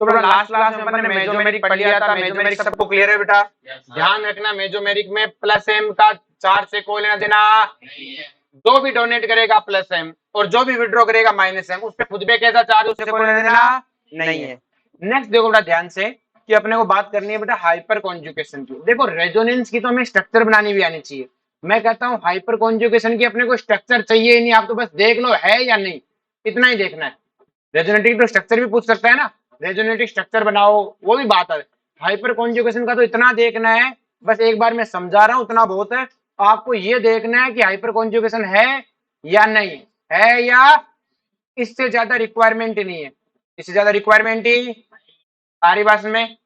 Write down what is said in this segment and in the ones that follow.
तो बेटा last class में अपन ने मेसोमेरिक पढ़ लिया था। मेसोमेरिक सबको क्लियर है बेटा? ध्यान रखना मेसोमेरिक में प्लस एम का चार्ज से कोई लेना देना, जो भी डोनेट करेगा प्लस एम और जो भी विड्रॉ करेगा माइनस एम, उस पे खुद पे कैसा चार्ज उससे कोई लेना देना नहीं है। नेक्स्ट देखो बेटा ध्यान से कि अपने को बात करनी है बेटा हाइपर कॉन्जुगेशन की। देखो रेजोनेंस की तो हमें स्ट्रक्चर बनानी भी आनी चाहिए। मैं कहता हूँ हाइपर कॉन्जुगेशन की अपने को स्ट्रक्चर चाहिए ही नहीं, आप तो बस देख लो है या नहीं, इतना ही देखना है। रेजोनेटिव तो स्ट्रक्चर भी पूछ सकता है ना, रेजोनेटिव स्ट्रक्चर बनाओ, वो भी बात है। हाइपर कॉन्जुगेशन का तो इतना देखना है, बस एक बार मैं समझा रहा हूँ उतना बहुत है। आपको ये देखना है कि हाइपर कॉन्जुगेशन है या नहीं है, या इससे ज्यादा रिक्वायरमेंट ही नहीं है, इससे ज्यादा रिक्वायरमेंट ही सारी बात में।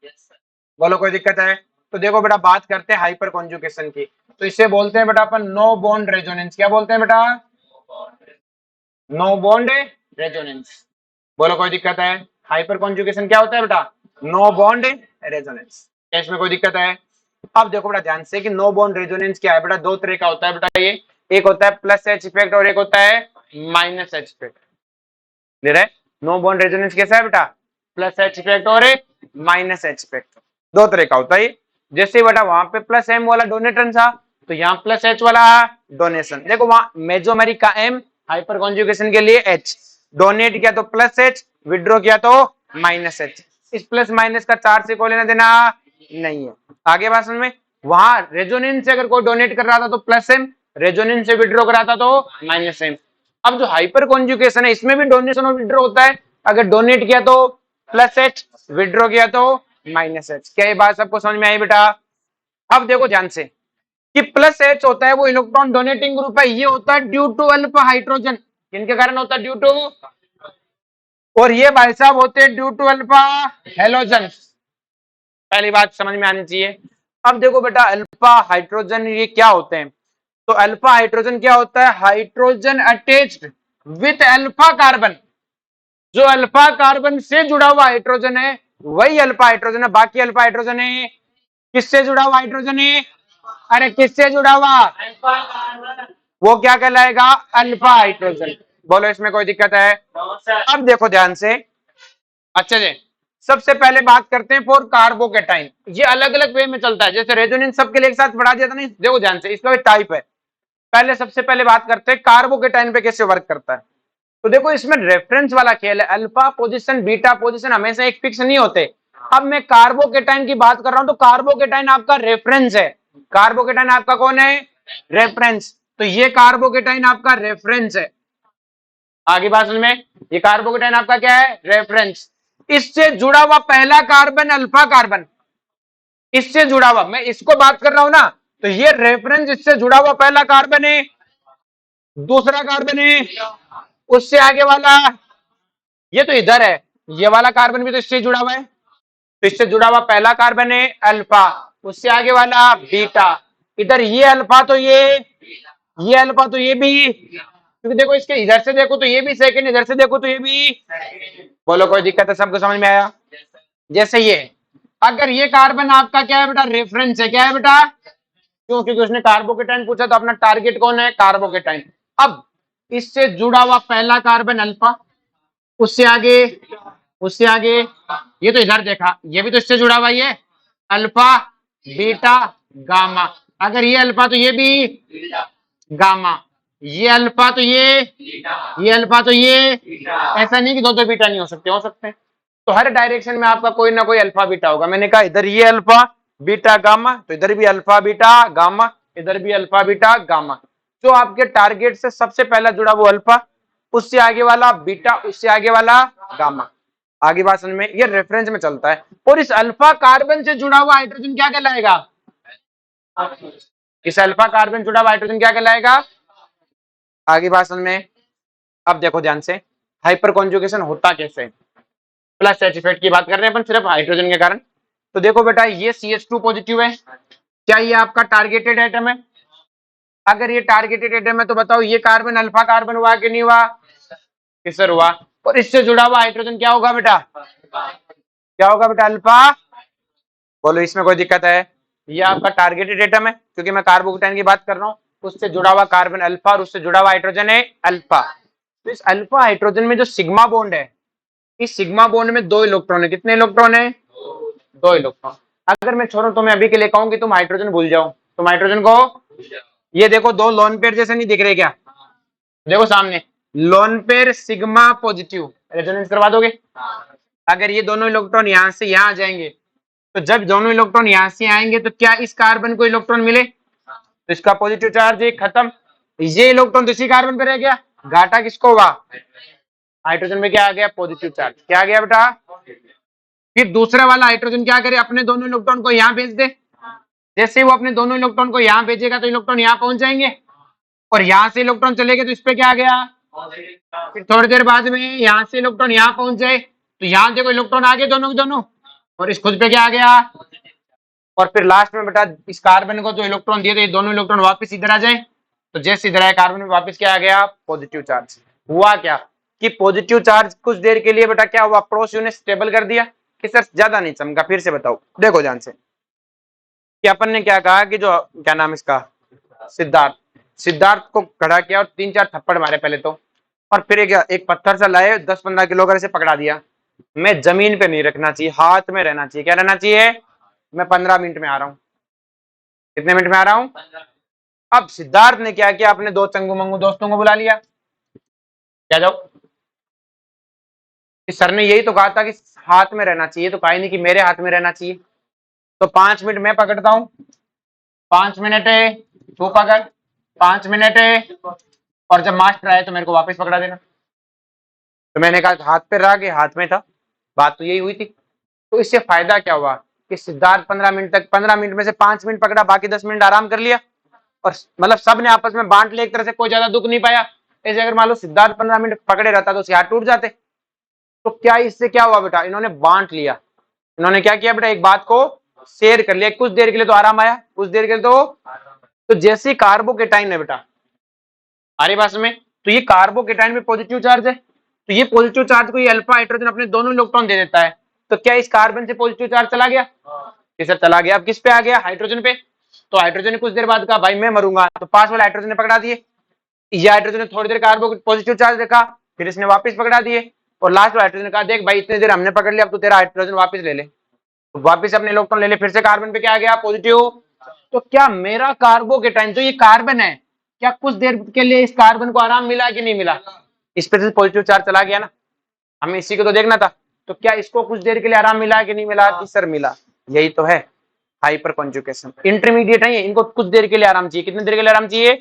बोलो कोई दिक्कत है? तो देखो बेटा बात करते हैं हाइपर कॉन्जुगेशन की। तो इसे बोलते हैं बेटा अपन नो बॉन्ड रेजोनेंस। क्या बोलते हैं बेटा? No bond resonance. बोलो कोई दिक्कत है? हाइपर कॉन्जुगेशन क्या होता है बेटा? No bond resonance. इसमें कोई दिक्कत है? अब देखो बेटा ध्यान से कि नो बॉन्ड रेजोनेंस क्या है बेटा, दो तरह का होता है बेटा ये, एक होता है प्लस एच इफेक्ट और एक होता है माइनस एच इफेक्ट। क्लियर है? नो बॉन्ड रेजोनेंस कैसा है बेटा? प्लस एच इफेक्ट और माइनस एच इफेक्ट, दो तरह का होता है। जैसे बेटा वहां पे प्लस एम वाला डोनेशन था, तो यहाँ प्लस एच वाला डोनेशन। देखो वहां मेसोमेरिक का एम, हाइपर कॉन्जुगेशन के लिए एच, डोनेट किया तो प्लस एच, विड्रॉ किया तो माइनस एच। इस प्लस माइनस का चार्ज से कोई लेना देना नहीं है। आगे बात समझ में? वहां रेजोनेंस से अगर कोई डोनेट कर रहा था तो प्लस एम, रेजोनेंस से विड्रॉ कर रहा था तो माइनस एम। अब जो हाइपर कॉन्जुगेशन है इसमें भी डोनेशन और विड्रॉ होता है। अगर डोनेट किया तो प्लस एच, विड्रॉ किया तो माइनस एच। क्या ये बात सबको समझ में आई बेटा? अब देखो ध्यान से कि प्लस एच होता है वो इलेक्ट्रॉन डोनेटिंग ग्रुप है, ये होता है ड्यू टू अल्फा हाइड्रोजन। किनके कारण होता है? Due to. और ये भाई साहब होते हैं ड्यू टू अल्फा हेलोजन। पहली बात समझ में आनी चाहिए। अब देखो बेटा अल्फा हाइड्रोजन ये क्या होते हैं? तो अल्फा हाइड्रोजन क्या होता है? Hydrogen attached with alpha carbon. जो अल्फा कार्बन से जुड़ा हुआ हाइड्रोजन है वही अल्फा हाइड्रोजन है, बाकी अल्फा हाइड्रोजन है किससे जुड़ा हुआ हाइड्रोजन है? अरे किससे जुड़ा हुआ? वो क्या कहलाएगा? Alpha hydrogen. बोलो इसमें कोई दिक्कत है? अब देखो ध्यान से, अच्छा जी सबसे पहले बात करते हैं फॉर कार्बोकेटाइन। ये अलग अलग वे में चलता है, जैसे रेजोनेंस सबके लिए एक साथ पढ़ा दिया था नहीं। देखो ध्यान से, इसका भी टाइप है। पहले सबसे पहले बात करते हैं कार्बोकेटाइन पे कैसे वर्क करता है। तो देखो इसमें रेफरेंस वाला खेल है, अल्फा पोजीशन बीटा पोजीशन हमेशा एक फिक्स नहीं होते। अब मैं कार्बोकेटाइन की बात कर रहा हूं तो कार्बोकेटाइन आपका रेफरेंस है। कार्बोकेटाइन आपका कौन है? रेफरेंस। तो ये कार्बोकेटाइन आपका रेफरेंस है। आगे बात समझ में? ये कार्बोकेटाइन आपका क्या है? रेफरेंस। इससे जुड़ा हुआ पहला कार्बन अल्फा कार्बन, इससे जुड़ा हुआ, मैं इसको बात कर रहा हूं ना, तो ये रेफरेंस इससे जुड़ा हुआ पहला कार्बन है, दूसरा कार्बन है, उससे आगे वाला ये तो इधर है, ये वाला कार्बन भी तो इससे जुड़ा हुआ है। तो इससे जुड़ा हुआ पहला कार्बन है अल्फा, उससे आगे वाला बीटा, इधर ये अल्फा तो ये अल्फा तो ये भी, क्योंकि देखो इसके इधर से देखो तो ये भी सेकंड, इधर से देखो तो ये भी। बोलो कोई दिक्कत है? सबको समझ में आया? जैसे ये अगर ये कार्बन आपका क्या है बेटा? रेफरेंस है। क्या है बेटा? क्यों? क्योंकि उसने कार्बोकेटाइन पूछा तो अपना टारगेट कौन है? कार्बोकेटाइन। अब इससे जुड़ा हुआ पहला कार्बन अल्फा, उससे आगे, उससे आगे, ये तो इधर देखा, ये भी तो इससे जुड़ा हुआ, ये अल्फा बीटा गामा। अगर ये अल्फा तो ये भी गामा, ये अल्फा तो ये अल्फा तो ये। ऐसा नहीं कि दो बीटा नहीं हो सकते, हो सकते हैं। तो हर डायरेक्शन में आपका कोई ना कोई अल्फा बीटा होगा। मैंने कहा इधर ये अल्फा बीटा गामा, तो इधर भी अल्फा बीटा गामा, इधर भी अल्फा बीटा गामा। जो आपके टारगेट से सबसे पहला जुड़ा वो अल्फा, उससे आगे वाला बीटा, उससे आगे वाला गामा। आगे बात समझ में? ये रेफरेंस में चलता है। और इस अल्फा कार्बन से जुड़ा हुआ हाइड्रोजन क्या कहलाएगा? इस अल्फा कार्बन जुड़ा हुआ हाइड्रोजन क्या कहलाएगा? आगे बात समझ में? अब देखो ध्यान से हाइपर कॉन्जुगेशन होता कैसे? प्लस एच इफेक्ट की बात कर रहे हैं अपन सिर्फ हाइड्रोजन के कारण। तो देखो बेटा ये CH2 पॉजिटिव है, क्या ये आपका टारगेटेड एटम है? अगर ये टारगेटेड एटम है तो बताओ ये कार्बन अल्फा कार्बन हुआ कि नहीं हुआ? किसर हुआ। और इससे जुड़ा हुआ हाइड्रोजन क्या होगा बेटा? क्या होगा बेटा? अल्फा। बोलो इसमें कोई दिक्कत है? ये आपका टारगेटेड एटम है, क्योंकि मैं कार्बोकेटाइन की बात कर रहा हूं, उससे जुड़ा हुआ कार्बन अल्फा और उससे जुड़ा हुआ हाइड्रोजन है अल्फा। तो इस अल्फा हाइड्रोजन में जो सिग्मा बॉन्ड है, इस सिग्मा बॉन्ड में 2 इलेक्ट्रॉन है। कितने इलेक्ट्रॉन है? 2 इलेक्ट्रॉन। अगर मैं छोड़ू तो मैं अभी के लिए कहूँ कि तुम हाइड्रोजन भूल जाओ, तुम हाइड्रोजन को, ये देखो 2 लोन पेयर जैसे नहीं दिख रहे क्या? देखो सामने lone pair sigma positive, resonance करवा दोगे? अगर ये दोनों इलेक्ट्रॉन यहां से यहां आ जाएंगे, तो जब दोनों इलेक्ट्रॉन यहां से आएंगे तो क्या इस कार्बन को इलेक्ट्रॉन मिले? तो इसका पॉजिटिव चार्ज एक खत्म, ये इलेक्ट्रॉन तो इसी कार्बन पे रह गया, घाटा किसको हुआ? हाइड्रोजन में क्या आ गया? Positive charge. क्या आ गया बेटा? फिर दूसरा वाला हाइड्रोजन क्या करे? अपने दोनों इलेक्ट्रॉन को यहाँ भेज दे। जैसे वो अपने दोनों इलेक्ट्रॉन को यहाँ भेजेगा तो इलेक्ट्रॉन यहाँ पहुंच जाएंगे, और यहाँ से इलेक्ट्रॉन चले गए तो इस पे क्या आ गया? फिर थोड़ी देर बाद में यहाँ से इलेक्ट्रॉन यहाँ पहुंच जाए तो यहाँ देखो इलेक्ट्रॉन आ गए दोनों के दोनों, और इस खुद पे क्या आ गया? और फिर लास्ट में बेटा इस कार्बन को जो इलेक्ट्रॉन दिए थे ये दोनों इलेक्ट्रॉन वापस इधर आ जाए, तो जैसे इधर आए कार्बन में वापस क्या आ गया? Positive charge. हुआ क्या कि पॉजिटिव चार्ज कुछ देर के लिए बेटा क्या हुआ? प्रोस यूनिट स्टेबल कर दिया कि सर ज्यादा नहीं चमका। फिर से बताओ, देखो ध्यान से कि अपन ने क्या कहा कि जो क्या नाम इसका सिद्धार्थ, सिद्धार्थ को खड़ा किया और 3-4 थप्पड़ मारे पहले तो, और फिर एक पत्थर सा लाए 10-15 किलो का से पकड़ा दिया। मैं जमीन पे नहीं रखना चाहिए, हाथ में रहना चाहिए। क्या रहना चाहिए? मैं 15 मिनट में आ रहा हूँ। कितने मिनट में आ रहा हूँ? अब सिद्धार्थ ने क्या किया? अपने 2 चंगू मंगू दोस्तों को बुला लिया। क्या जाओ, कि सर ने यही तो कहा था कि हाथ में रहना चाहिए, तो कहा नहीं कि मेरे हाथ में रहना चाहिए। तो 5 मिनट मैं पकड़ता हूँ, 5 मिनट है तू पकड़, 5 मिनट है, और जब मास्टर आए तो मेरे को वापस पकड़ा देना। तो मैंने कहा हाथ पे रहा कि हाथ में था, बात तो यही हुई थी। तो इससे फायदा क्या हुआ कि सिद्धार्थ 15 मिनट तक, 15 मिनट में से 5 मिनट पकड़ा, बाकी 10 मिनट आराम कर लिया, और मतलब सब ने आपस में बांट लिया एक तरह से, कोई ज्यादा दुख नहीं पाया। ऐसे अगर मान लो सिद्धार्थ 15 मिनट पकड़े रहता तो उसके हाथ टूट जाते। तो क्या इससे क्या हुआ बेटा? इन्होंने बांट लिया। इन्होंने क्या किया बेटा? एक बात को शेयर कर लिया। कुछ देर के लिए तो आराम आया, कुछ देर के लिए तो जैसे कार्बोकेटाइन है बेटा, आ रही बात में, तो ये कार्बोकेटाइन में पॉजिटिव चार्ज है, तो ये पॉजिटिव चार्ज को ये अल्फा हाइड्रोजन अपने दोनों इलेक्ट्रॉन दे देता है। तो क्या इस कार्बन से पॉजिटिव चार्ज चला गया? ये सर चला गया। अब किस पे आ गया? हाइड्रोजन पे। तो हाइड्रोजन ने कुछ देर बाद कहा भाई मैं मरूंगा, तो पास वाले हाइड्रोजन ने पकड़ा दिए। ये हाइड्रोजन ने थोड़ी देर कार्बो पॉजिटिव चार्ज रखा, फिर इसने वापस पकड़ा दिए, और लास्ट वाले हाइड्रोजन ने कहा देख भाई इतनी देर हमने पकड़ लिया, अब तू तेरा हाइड्रोजन वापस ले ले। तो वापस अपने इलेक्ट्रॉन ले ले, फिर से कार्बन पे क्या आ गया? पॉजिटिव। तो क्या मेरा कार्बोकेटाइन जो ये कार्बन है, क्या कुछ देर के लिए इस कार्बन को आराम मिला कि नहीं मिला? इस पे पॉजिटिव चार्ज चला गया ना, हमें इसी को तो देखना था। तो क्या इसको कुछ देर के लिए आराम मिला कि नहीं मिला? कि सर मिला। यही तो है हाइपर कॉन्जुगेशन। इंटरमीडिएट है ये, इनको कुछ देर के लिए आराम चाहिए। कितनी देर के लिए आराम चाहिए?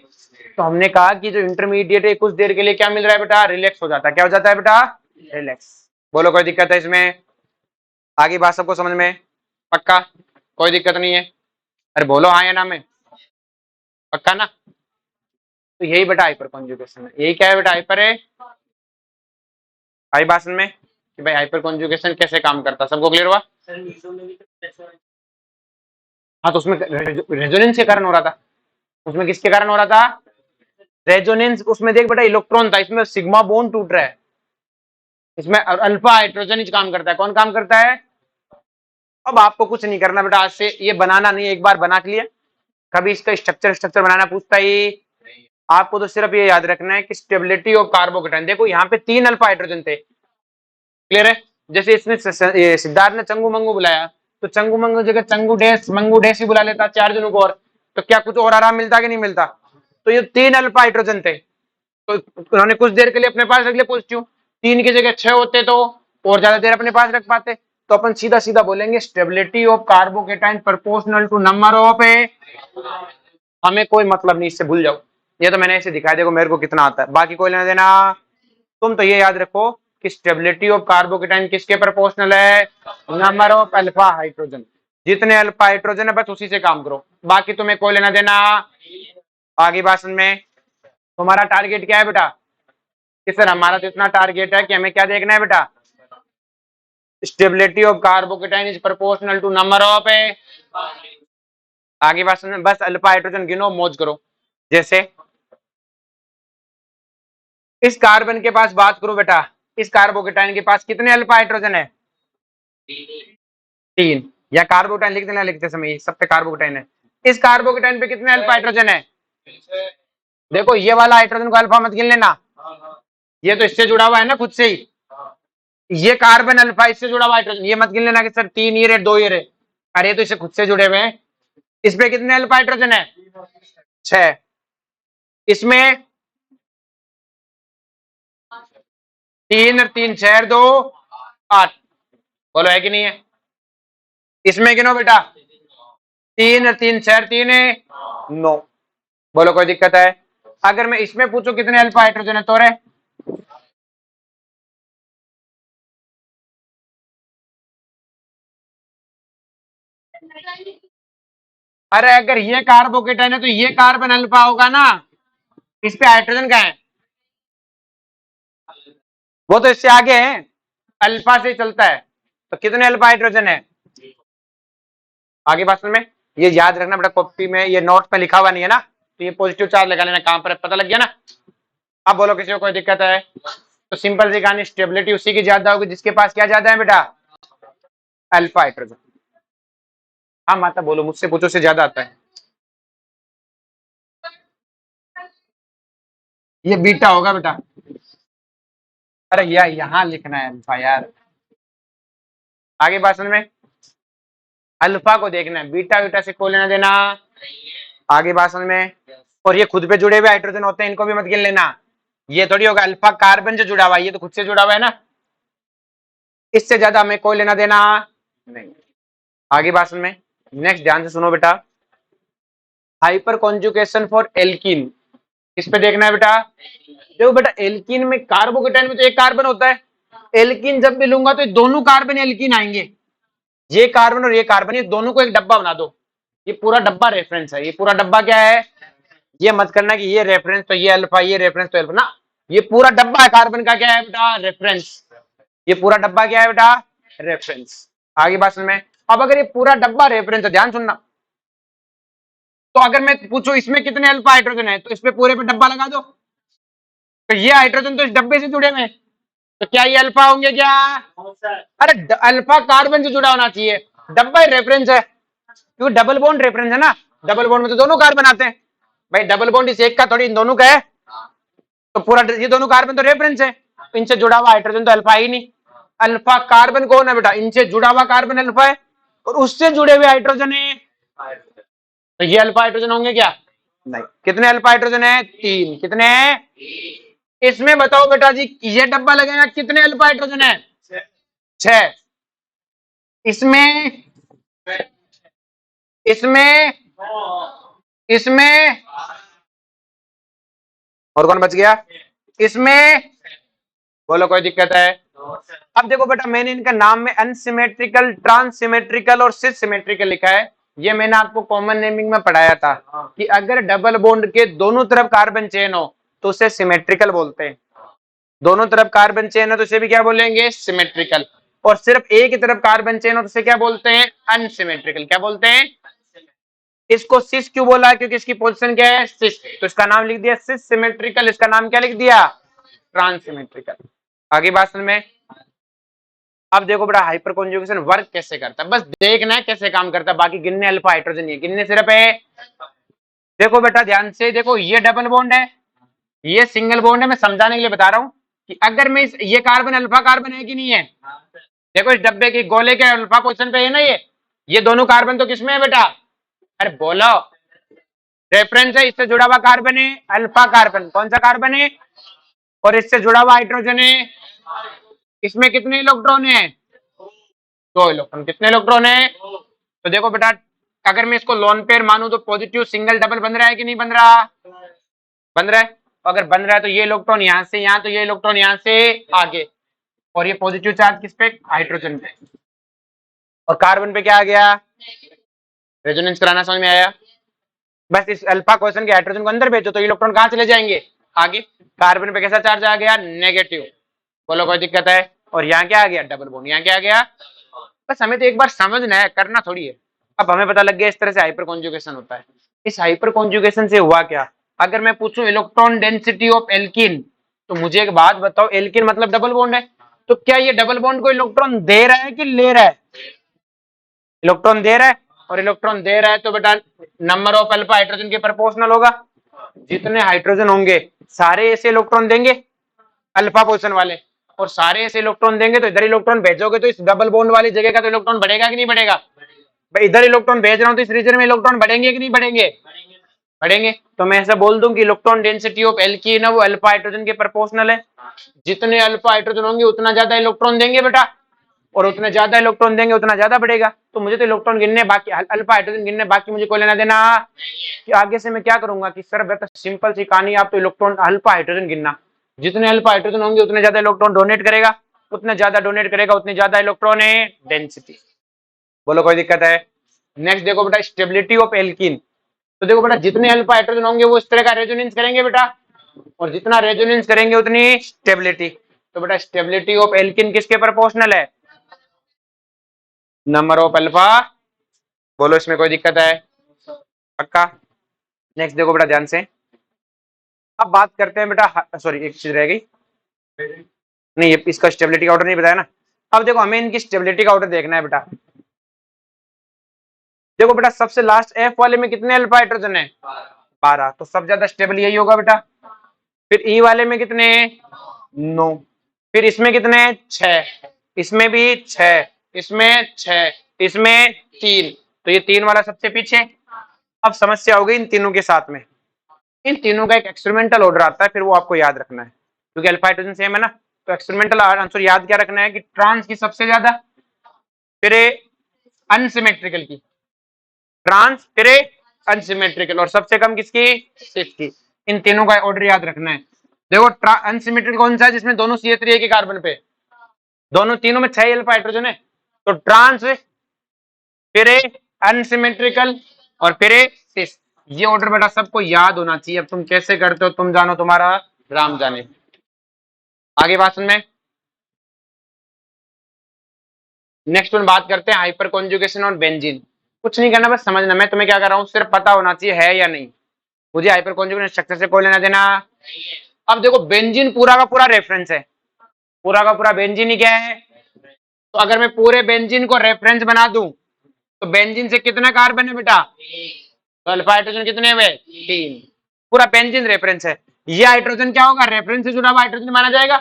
तो हमने कहा कि जो इंटरमीडिएट है कुछ देर के लिए क्या मिल रहा है बेटा? रिलैक्स हो जाता है। क्या हो जाता है बेटा? रिलैक्स। बोलो कोई दिक्कत है इसमें? आगे बात सबको समझ में? पक्का? कोई दिक्कत नहीं है? अरे बोलो हाँ या ना में, पक्का ना? तो यही बेटा हाइपर कॉन्जुगेशन है। यही क्या है बेटा? हाइपर है। आई बात में कि भाई हाइपर कॉन्जुगेशन कैसे काम करता है, सबको क्लियर हुआ? हाँ, तो उसमें रेजोनेंस के कारण हो रहा था। उसमें किसके कारण हो रहा था? रेजोनेंस। उसमें देख बेटा इलेक्ट्रॉन था, इसमें सिग्मा बॉन्ड टूट रहा है, इसमें अल्फा हाइड्रोजन ही काम करता है। कौन काम करता है? अब आपको कुछ नहीं करना बेटा, आज से ये बनाना नहीं, एक बार बना के लिया, कभी इसका स्ट्रक्चर स्ट्रक्चर बनाना पूछता ही। आपको तो सिर्फ ये याद रखना है कि स्टेबिलिटी ऑफ कार्बोकेटाइन। देखो यहाँ पे 3 अल्फा हाइड्रोजन थे, क्लियर है? जैसे इसने सिद्धार्थ ने चंगू मंगू बुलाया, तो चंगू मंगू जगह चंगू डैश मंगू डैश ही बुला लेता 4 जनों को, और तो क्या कुछ और आराम मिलता कि नहीं मिलता? तो ये 3 अल्फा हाइड्रोजन थे, तो उन्होंने कुछ देर के लिए अपने पास रख लिया पॉजिटिव। 3 की जगह 6 होते तो और ज्यादा देर अपने पास रख पाते। तो अपन सीधा सीधा बोलेंगे stability of carbocation proportional to number of A. हमें कोई मतलब नहीं, इससे भूल जाओ। ये तो मैंने ऐसे दिखाया, देखो मेरे को कितना आता है, बाकी कोई लेना देना। तुम तो ये याद रखो कि स्टेबिलिटी ऑफ कार्बोकेटाइन किसके प्रोपोर्शनल है? Number of alpha hydrogen. जितने अल्फा हाइड्रोजन है बस उसी से काम करो, बाकी तुम्हें कोई लेना देना। आगे भाषण में तुम्हारा टारगेट क्या है बेटा? कि सर हमारा तो इतना टारगेट है कि हमें क्या देखना है बेटा? Stability of carbocation is proportional to number of A. आगे भाषण में बस अल्फा हाइड्रोजन गिनो, मौज करो। जैसे इस कार्बन के पास बात करो बेटा, इस कार्बोकेटाइन के पास कितने अल्फा हाइड्रोजन है? 3। या कार्बोकेटाइन लिख देना लिखते समय, सब पे कार्बोकेटाइन है। इस कार्बोकेटाइन पे कितने अल्फा हाइड्रोजन है? देखो ये वाला हाइड्रोजन को अल्फा मत गिन लेना, ये तो इससे जुड़ा हुआ है ना खुद से ही, ये कार्बन अल्फा इससे जुड़ा हुआ हाइड्रोजन, ये मत गिन लेना कि सर 3 ये रहे 2 ये रहे, अरे तो इससे खुद से जुड़े हुए हैं। इस पे कितने अल्फा हाइड्रोजन है? 6। इसमें 3 और 3 6 2 8, बोलो है कि नहीं है? इसमें गिनो बेटा, 3 और 3 6 3 है 9, बोलो कोई दिक्कत है? अगर मैं इसमें पूछूं कितने अल्फा हाइड्रोजन है तो रे, अरे अगर ये कार्बोकेटाइन है तो ये कार्बन अल्फा होगा ना, इस पे हाइड्रोजन का है, वो तो इससे आगे है, अल्फा से चलता है, तो कितने अल्फा हाइड्रोजन है? आगे बात में ये याद रखना बेटा, कॉपी में ये नोट पे लिखा हुआ नहीं है ना, तो ये पॉजिटिव चार्ज लगा लेना, कहां पर पता लग गया ना। अब बोलो किसी को कोई दिक्कत है? तो सिंपल सी कहानी, स्टेबिलिटी उसी की ज्यादा होगी जिसके पास क्या ज्यादा है बेटा, अल्फा हाइड्रोजन। हाँ माता बोलो, मुझसे पूछो से ज्यादा आता है, ये बीटा होगा बेटा। अरे यार यहाँ लिखना है अल्फा यार, आगे बात समझ में, अल्फा को देखना है, बीटा बीटा से कोई लेना देना, आगे बात समझ में। और ये खुद पे जुड़े हुए हाइड्रोजन होते हैं, इनको भी मत गिन लेना, ये थोड़ी होगा अल्फा कार्बन जो जुड़ा हुआ है, ये तो खुद से जुड़ा हुआ है ना, इससे ज्यादा हमें कोई लेना देना नहीं। आगे बात समझ में, नेक्स्ट ध्यान से सुनो बेटा, हाइपर कॉन्जुगेशन फॉर एल्कीन, इस पे देखना है बेटा। देखो बेटा एल्कीन में, कार्बोकेटाइन में तो एक कार्बन होता है, एल्कीन जब भी लूंगा तो दोनों कार्बन एल्कीन आएंगे, ये कार्बन और ये कार्बन, ये दोनों को एक डब्बा बना दो, ये पूरा डब्बा रेफरेंस है, ये पूरा डब्बा क्या है, ये मत करना कि ये रेफरेंस तो ये अल्फा, ये रेफरेंस तो अल्फा ना, ये पूरा डब्बा है कार्बन का क्या है बेटा, रेफरेंस, ये पूरा डब्बा क्या है बेटा, रेफरेंस। आगे बात समझ में, अब अगर ये पूरा डब्बा रेफरेंस है, ध्यान सुनना, तो अगर मैं पूछूं इसमें कितने अल्फा हाइड्रोजन है, तो इस पे पूरे पे डब्बा लगा दो, तो ये हाइड्रोजन तो इस डब्बे से जुड़े हुए हैं, तो क्या ये अल्फा होंगे क्या? अरे अल्फा कार्बन से जुड़ा होना चाहिए, डब्बा ही रेफरेंस है, क्योंकि डबल बॉन्ड रेफरेंस है ना, डबल बॉन्ड में तो दोनों कार्बन आते हैं भाई, डबल बॉन्ड इस एक का थोड़ी इन दोनों का है, तो पूरा ये दोनों कार्बन तो रेफरेंस है, इनसे जुड़ा हुआ हाइड्रोजन तो अल्फा ही नहीं, अल्फा कार्बन कौन है बेटा, इनसे जुड़ा हुआ कार्बन अल्फा है, और उससे जुड़े हुए हाइड्रोजन है, तो ये अल्फा हाइड्रोजन होंगे क्या? नहीं। कितने अल्फा हाइड्रोजन है? 3। कितने हैं? इसमें बताओ बेटा जी, ये डब्बा लगेगा कितने अल्फा हाइड्रोजन है? 6। इसमें, इसमें, इसमें, और कौन बच गया? इसमें, बोलो कोई दिक्कत है? अब देखो बेटा, मैंने इनका नाम में अनसिमेट्रिकल, ट्रांससिमेट्रिकल और सिस सिमेट्रिकल लिखा है, ये मैंने आपको कॉमन नेमिंग में पढ़ाया था कि अगर डबल बॉन्ड के दोनों तरफ कार्बन चेन हो तो उसे सिमेट्रिकल बोलते हैं, दोनों तरफ कार्बन चेन है तो उसे भी क्या बोलेंगे, सिमेट्रिकल, और सिर्फ एक ही तरफ कार्बन चेन हो तो उसे क्या बोलते हैं, अनसिमेट्रिकल। क्या बोलते हैं? इसको सिस क्यों बोला, क्योंकि इसकी पोजीशन क्या है, सिस, तो इसका नाम लिख दिया सिस सिमेट्रिकल, इसका नाम क्या लिख दिया, ट्रांससिमेट्रिकल। आगे बात समझ में। अब देखो बेटा हाइपर कॉन्जुगेशन वर्क कैसे करता है, बस देखना है कैसे काम करता है, बाकी गिनने अल्फा हाइड्रोजन है, गिनने सिर्फ है। देखो बेटा ध्यान से देखो, ये डबल बॉन्ड है, ये सिंगल बॉन्ड है, मैं समझाने के लिए बता रहा हूं कि अगर मैं ये कार्बन अल्फा कार्बन है कि नहीं है, देखो इस डब्बे की गोले के अल्फा पोजीशन पे है ना, ये दोनों कार्बन तो किसमें है बेटा, अरे बोलो, रेफरेंस है, इससे जुड़ा हुआ कार्बन है अल्फा कार्बन, कौन सा कार्बन है, और इससे जुड़ा हुआ हाइड्रोजन है, इसमें कितने इलेक्ट्रॉन है, 2 इलेक्ट्रॉन। कितने इलेक्ट्रॉन है? तो देखो बेटा, अगर मैं इसको लोन पेयर मानूं तो पॉजिटिव सिंगल डबल बन रहा है कि नहीं बन रहा, बन रहा है, तो अगर बन रहा है तो ये इलेक्ट्रॉन यहां से यहां, तो ये इलेक्ट्रॉन यहां से आगे, और ये पॉजिटिव चार्ज किस पे, हाइड्रोजन पे, और कार्बन पे क्या आ गया, रेजोनेंस कराना, समझ में आया? बस इस अल्फा क्वेश्चन के हाइड्रोजन को अंदर भेजो तो इलेक्ट्रॉन कहां चले जाएंगे, आगे, कार्बन पे कैसा चार्ज आ गया, नेगेटिव, बोलो कोई दिक्कत है? और यहाँ क्या आ गया, डबल बॉन्ड, यहाँ क्या आ गया, बस हमें तो एक बार समझना है, करना थोड़ी है। अब हमें पता लग गया इस तरह से हाइपर कॉन्जुगेशन होता है। इस हाइपर कॉन्जुगेशन से हुआ क्या, अगर मैं पूछूं इलेक्ट्रॉन डेंसिटी ऑफ एल्कीन, तो मुझे एक बात बताओ, एल्कीन मतलब डबल बॉन्ड है, तो क्या ये डबल बॉन्ड को इलेक्ट्रॉन दे रहा है कि ले रहा है, इलेक्ट्रॉन दे रहा है, और इलेक्ट्रॉन दे रहा है तो बेटा नंबर ऑफ अल्फा हाइड्रोजन के प्रोपोर्शनल होगा, जितने हाइड्रोजन होंगे सारे ऐसे इलेक्ट्रॉन देंगे अल्फा पोजीशन वाले, और सारे ऐसे इलेक्ट्रॉन देंगे तो इधर इलेक्ट्रॉन भेजोगे तो इस डबल बॉन्ड वाली जगह का तो इलेक्ट्रॉन बढ़ेगा कि नहीं बढ़ेगा? भाई इधर इलेक्ट्रॉन भेज रहा हूं तो इस रीजन में इलेक्ट्रॉन बढ़ेंगे कि नहीं बढ़ेंगे? बढ़ेंगे। तो मैं ऐसा बोल दूं कि इलेक्ट्रॉन डेंसिटी ऑफ एल्कीन है वो अल्फा हाइड्रोजन के प्रोपोर्शनल है। जितने अल्फा हाइड्रोजन होंगे उतना ज्यादा इलेक्ट्रॉन देंगे बेटा, और उतने ज्यादा इलेक्ट्रॉन देंगे उतना ज्यादा बढ़ेगा। तो मुझे तो इलेक्ट्रॉन गिनने बाकी, अल्फा हाइड्रोजन गिनने बाकी, मुझे कोई लेना देना कि आगे से मैं क्या करूंगा कि सर बेटा सिंपल सी कहानी, आप तो इलेक्ट्रॉन अल्फा हाइड्रोजन गिनना, जितने अल्फा हाइड्रोजन होंगे उतने ज्यादा इलेक्ट्रॉन डोनेट करेगा, उतने ज्यादा डोनेट करेगा उतनी ज्यादा इलेक्ट्रॉन है डेंसिटी। बोलो कोई दिक्कत है? नेक्स्ट देखो बेटा स्टेबिलिटी ऑफ एल्कीन। तो देखो बेटा जितने अल्फा हाइड्रोजन होंगे वो इस तरह का रेजोनेंस करेंगे बेटा, और जितना रेजोनेंस करेंगे उतनी स्टेबिलिटी। तो बेटा स्टेबिलिटी ऑफ एल्कीन किसके प्रोपोर्शनल है? Number of alpha. बोलो इसमें कोई दिक्कत है? पक्का? नेक्स्ट देखो बेटा ध्यान से, अब बात करते हैं बेटा, सॉरी एक चीज रह गई, नहीं ये इसका स्टेबिलिटी का ऑर्डर नहीं बताया ना। अब देखो हमें इनकी स्टेबिलिटी का ऑर्डर देखना है बेटा। देखो बेटा सबसे लास्ट एफ वाले में कितने अल्फा हाइड्रोजन है? 12, तो सबसे ज्यादा स्टेबल यही होगा बेटा। फिर ई वाले में कितने? 9। फिर इसमें कितने? 6। इसमें भी 6, इसमें 6, इसमें 3, तो ये 3 वाला सबसे पीछे। अब समस्या हो गई इन तीनों के साथ में, इन तीनों का एक एक्सपेरिमेंटल ऑर्डर आता है, फिर वो आपको याद रखना है क्योंकि अल्फा हाइड्रोजन सेम है ना। तो एक्सपेरिमेंटल आंसर याद क्या रखना है कि ट्रांस की सबसे ज्यादा, फिर अनसिमेट्रिकल की, ट्रांस फिर अनसिमेट्रिकल, और सबसे कम किसकी? सिस की। इन तीनों का ऑर्डर याद रखना है। देखो अनसिमेट्रिकल कौन सा है? जिसमें दोनों CH3 के कार्बन पे, दोनों तीनों में 6 अल्फा हाइड्रोजन है। तो ट्रांस, फिर अनसिमेट्रिकल, और फिर सिस। ये ऑर्डर बेटा सबको याद होना चाहिए। अब तुम कैसे करते हो तुम जानो, तुम्हारा राम जाने। आगे बात सुन में, नेक्स्ट वन बात करते हैं हाइपर कॉन्जुगेशन और बेंजीन। कुछ नहीं करना, बस समझना, मैं तुम्हें क्या कर रहा हूँ सिर्फ पता होना चाहिए है या नहीं। मुझे हाइपर कॉन्जुगेशन स्ट्रक्चर से कोई लेना देना। अब देखो बेंजीन पूरा का पूरा रेफरेंस है, पूरा का पूरा बेंजीन ही क्या है। तो अगर मैं पूरे बेंजीन को रेफरेंस बना दूं तो बेंजीन से कितना कार्बन है बेटा? तो अल्फा हाइड्रोजन कितने हुए? 3। पूरा बेंजीन रेफरेंस है। ये हाइड्रोजन क्या होगा? रेफरेंस से जुड़ा हुआ हाइड्रोजन माना जाएगा।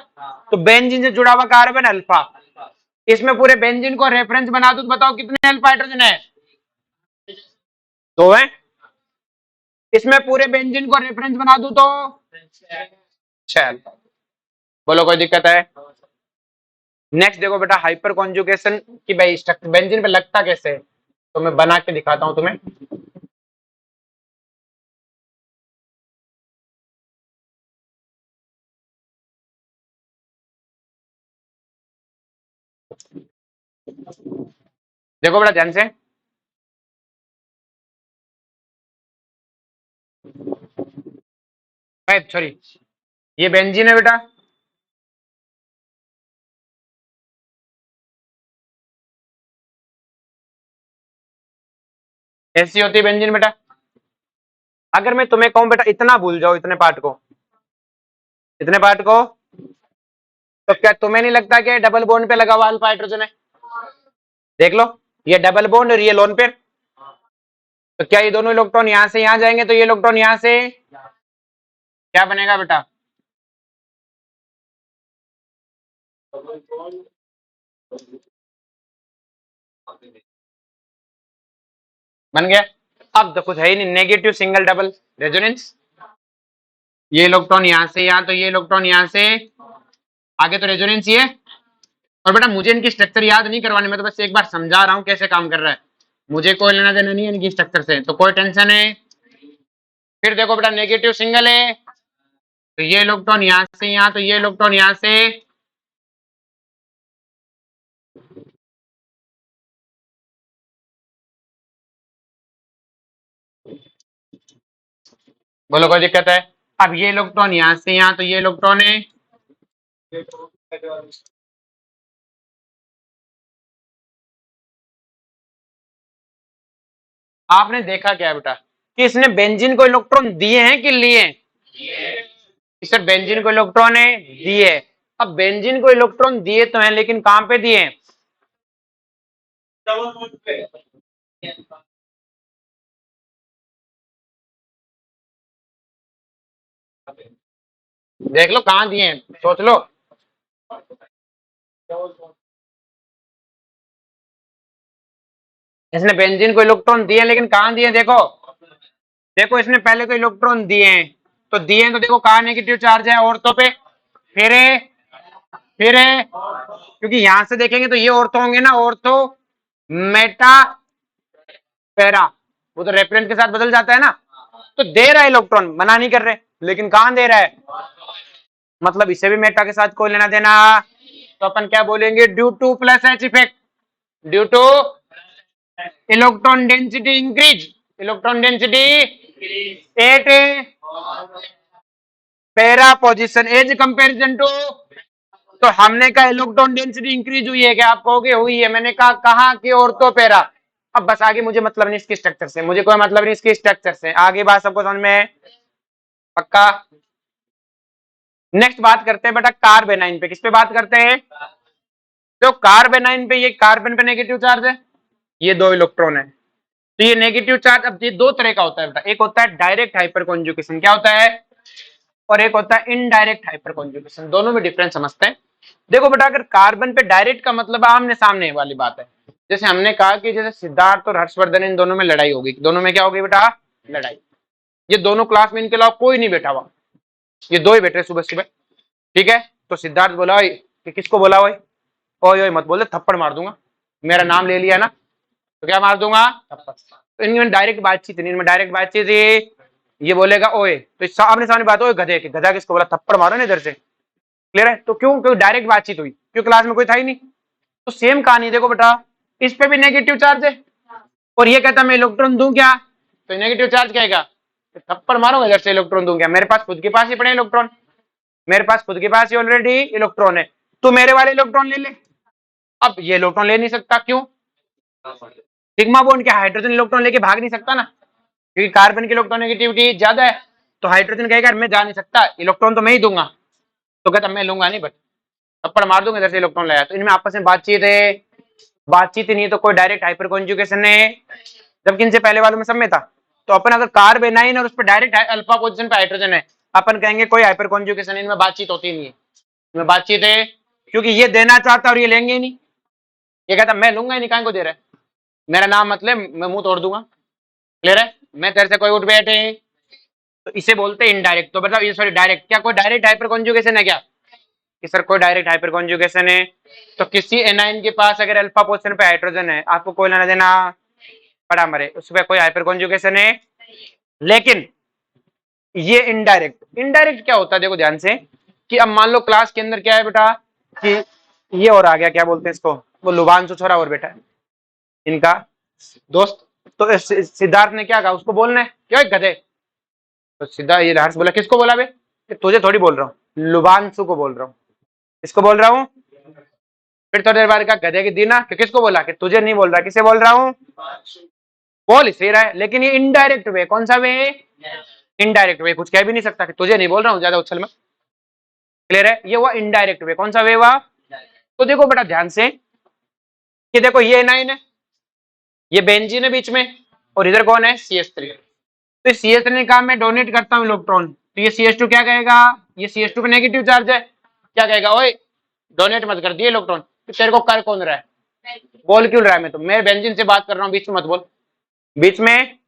तो बेंजीन से जुड़ा हुआ कार्बन अल्फा। इसमें पूरे बेंजीन को रेफरेंस बना दो तो बताओ कितने अल्फा हाइड्रोजन है? 2 है। इसमें पूरे बेंजीन को रेफरेंस बना दो तो 6 अल्फा। बोलो कोई दिक्कत है? नेक्स्ट देखो बेटा हाइपर कॉन्जुगेशन की भाई स्ट्रक्चर बेंजीन पे लगता कैसे है, तो मैं बना के दिखाता हूं तुम्हें। देखो बेटा ध्यान से, सॉरी, ये बेंजीन है बेटा, ऐसी होती है बेंजीन बेटा। अगर मैं तुम्हें कहूं बेटा इतना भूल जाओ, इतने पार्ट को, इतने पार्ट को, तो क्या तुम्हें नहीं लगता कि डबल बॉन्ड पे लगा हुआ अल्फा हाइड्रोजन है? देख लो, ये डबल बॉन्ड और ये लोन पेयर। तो क्या ये दोनों इलेक्ट्रॉन यहां से यहां जाएंगे तो ये इलेक्ट्रॉन यहां से क्या बनेगा बेटा? बन गया। अब तो कुछ है ही नहीं, नेगेटिव सिंगल डबल रेजोनेंस। ये इलेक्ट्रॉन यहां से यहां, तो ये इलेक्ट्रॉन यहां से आगे, तो रेजोनेंस ये। और बेटा मुझे इनकी स्ट्रक्चर याद नहीं करवानी, मैं तो बस एक बार समझा रहा हूँ कैसे काम कर रहा है। मुझे कोई लेना देना नहीं है इनकी स्ट्रक्चर से, तो कोई टेंशन है। फिर देखो बेटा नेगेटिव सिंगल है, तो ये इलेक्ट्रॉन यहां से यहां, तो ये इलेक्ट्रॉन यहां से, बोलो कोई दिक्कत है? अब ये इलेक्ट्रॉन यहां से यहां, तो ये इलेक्ट्रॉन है, आपने देखा क्या बेटा कि इसने बेंजीन को इलेक्ट्रॉन दिए हैं कि लिए हैं? इसे बेंजीन को इलेक्ट्रॉन है दिए। अब बेंजीन को इलेक्ट्रॉन दिए तो हैं, लेकिन कहां पे दिए हैं? देख लो कहां दिए हैं, सोच लो। इसने बेंजीन को इलेक्ट्रॉन दिए, लेकिन कहाँ दिए? देखो देखो, इसने पहले तो इलेक्ट्रॉन दिए हैं, तो दिए हैं तो देखो कहाँ नेगेटिव चार्ज है? ऑर्थो पे। फिर फिर क्योंकि यहां से देखेंगे तो ये ऑर्थो होंगे ना, ऑर्थो मेटा पैरा, वो तो रेफरेंस के साथ बदल जाता है ना। तो दे रहा है इलेक्ट्रॉन, मना नहीं कर रहे, लेकिन कहां दे रहा है? मतलब इसे भी मेटा के साथ कोई लेना देना। तो अपन क्या बोलेंगे? Due to plus H effect, due to electron density increase, electron density at para position as comparison to. तो हमने कहा इलेक्ट्रॉन डेंसिटी इंक्रीज हुई है, क्या आप कहोगे हुई है? मैंने कहा कहाँ की? Ortho para. अब बस आगे मुझे मतलब नहीं इसकी स्ट्रक्चर से, मुझे कोई मतलब नहीं इसकी स्ट्रक्चर से, आगे बात सबको समझ में पक्का? नेक्स्ट बात करते हैं बेटा कार्बेनाइन पे। किस पे बात करते हैं? तो कार्बेनाइन पे, ये कार्बन पे नेगेटिव चार्ज है, ये दो इलेक्ट्रॉन है, तो ये नेगेटिव चार्ज। अब ये दो तरह का होता है बेटा, एक होता है डायरेक्ट हाइपर कॉन्जुगेशन, क्या होता है? और एक होता है इनडायरेक्ट हाइपर कॉन्जुगेशन। दोनों में डिफरेंस समझते हैं। देखो बेटा, अगर कार्बन पे डायरेक्ट का मतलब आमने सामने वाली बात है, जैसे हमने कहा कि जैसे सिद्धार्थ और हर्षवर्धन, इन दोनों में लड़ाई होगी, दोनों में क्या होगी बेटा? लड़ाई। ये दोनों क्लास में इनके अलावा कोई नहीं बैठा हुआ, ये दो ही बैठे सुबह सुबह, ठीक है? तो सिद्धार्थ बोला ओए, कि किसको बोला ओए? ओए ओए मत बोले, थप्पड़ मार दूंगा, मेरा नाम ले लिया ना, तो क्या मार दूंगा? थप्पड़। तो इनमें डायरेक्ट बातचीत नहीं, इनमें डायरेक्ट बातचीत ये बोलेगा ओए, तो सामने सामने बात, ओए गधे के, गधा किसको बोला? थप्पड़ मारो ना इधर से। क्लियर है? तो क्यों? क्यों डायरेक्ट बातचीत हुई, क्यों? क्लास में कोई था ही नहीं। तो सेम कहानी देखो बेटा, इस पे भी नेगेटिव चार्ज है, और ये कहता मैं इलेक्ट्रॉन दूं क्या? तो नेगेटिव चार्ज कहेगा थप्पड़ मारूंगा इधर से, इलेक्ट्रॉन दूं क्या? मेरे पास खुद के पास ही पड़े इलेक्ट्रॉन, मेरे पास खुद के पास ही ऑलरेडी इलेक्ट्रॉन है, तू मेरे वाले इलेक्ट्रॉन ले ले। अब ये इलेक्ट्रॉन ले नहीं सकता, क्यों? सिग्मा बॉन्ड क्या हाइड्रोजन इलेक्ट्रॉन लेके भाग नहीं सकता ना, क्योंकि कार्बन की इलेक्ट्रॉनिगेटिविटी ज्यादा है। तो हाइड्रोजन कहेगा मैं जा नहीं सकता, इलेक्ट्रॉन तो मैं ही दूंगा। तो कहता मैं लूंगा नहीं, बट थप्पड़ मार दूंगा इधर से, इलेक्ट्रॉन लाया। तो इनमें आपस में बातचीत है, बातचीत ही नहीं, तो कोई डायरेक्ट हाइपर कॉन्जुगेशन है, जबकि इनसे पहले वालों में सब में था। तो अपन अगर कार्बेनाइन और उस पर डायरेक्ट अल्फा पोजीशन पे हाइड्रोजन है, अपन कहेंगे कोई हाइपर कॉन्जुगेशन, इनमें बातचीत होती नहीं है। इनमें बातचीत है क्योंकि ये देना चाहता और ये लेंगे ही नहीं। ये कहता मैं लूंगा ही नहीं, कहाँ को दे रहा है, मेरा नाम मतलब मैं मुंह तोड़ दूंगा। क्लियर है? मैं तेरे से कोई उठ बैठे, तो इसे बोलते हैं इनडायरेक्ट। तो मतलब ये सॉरी डायरेक्ट, क्या कोई डायरेक्ट हाइपर कॉन्जुगेशन है क्या? कि सर कोई डायरेक्ट हाइपर कॉन्जुगेशन है, तो किसी एनाइन के पास अगर अल्फा पोजीशन पे हाइड्रोजन है, आपको कोई लेना देना पड़ा मरे, उस पर कोई हाइपर कॉन्जुगेशन है। लेकिन ये इनडायरेक्ट, इनडायरेक्ट क्या होता है देखो ध्यान से, कि अब मान लो क्लास के अंदर क्या है बेटा, कि ये और आ गया, क्या बोलते हैं इसको, वो लुभांशु छोरा और बेटा है इनका दोस्त। तो सिद्धार्थ ने क्या कहा, उसको बोलना है क्या गधे? तो सीधा ये हर्ष बोला किसको बोला बे? तुझे थोड़ी बोल रहा हूँ, लुभांशु को बोल रहा हूँ। किसको बोल रहा हूँ? फिर थोड़ी देर बाद का गधे की दीना, कि किसको बोला? कि तुझे नहीं बोल रहा, किसे बोल रहा हूँ? बोल इसे रहा है, लेकिन ये इनडायरेक्ट वे, कौन सा वे? इनडायरेक्ट वे, कुछ कह भी नहीं सकता कि तुझे नहीं बोल रहा हूँ ज्यादा उछल में। क्लियर है? ये हुआ इनडायरेक्ट वे, कौन सा वे हुआ? तो देखो बेटा ध्यान से, कि देखो ये नाइन है, ये बेंजीन है बीच में, और इधर कौन है? CH3। तो CH3 ने कहा मैं डोनेट करता हूँ इलेक्ट्रॉन, तो ये CH2 क्या कहेगा? ये CH2 पे नेगेटिव चार्ज है, क्या कहेगा? ओए डोनेट मत कर दिए इलेक्ट्रॉन, तो तेरे को कर कौन रहा है? बोल क्यों रहा है? मैं तो मैं बेंजीन से बात कर रहा हूँ, बीच में मत बोल, बीच में।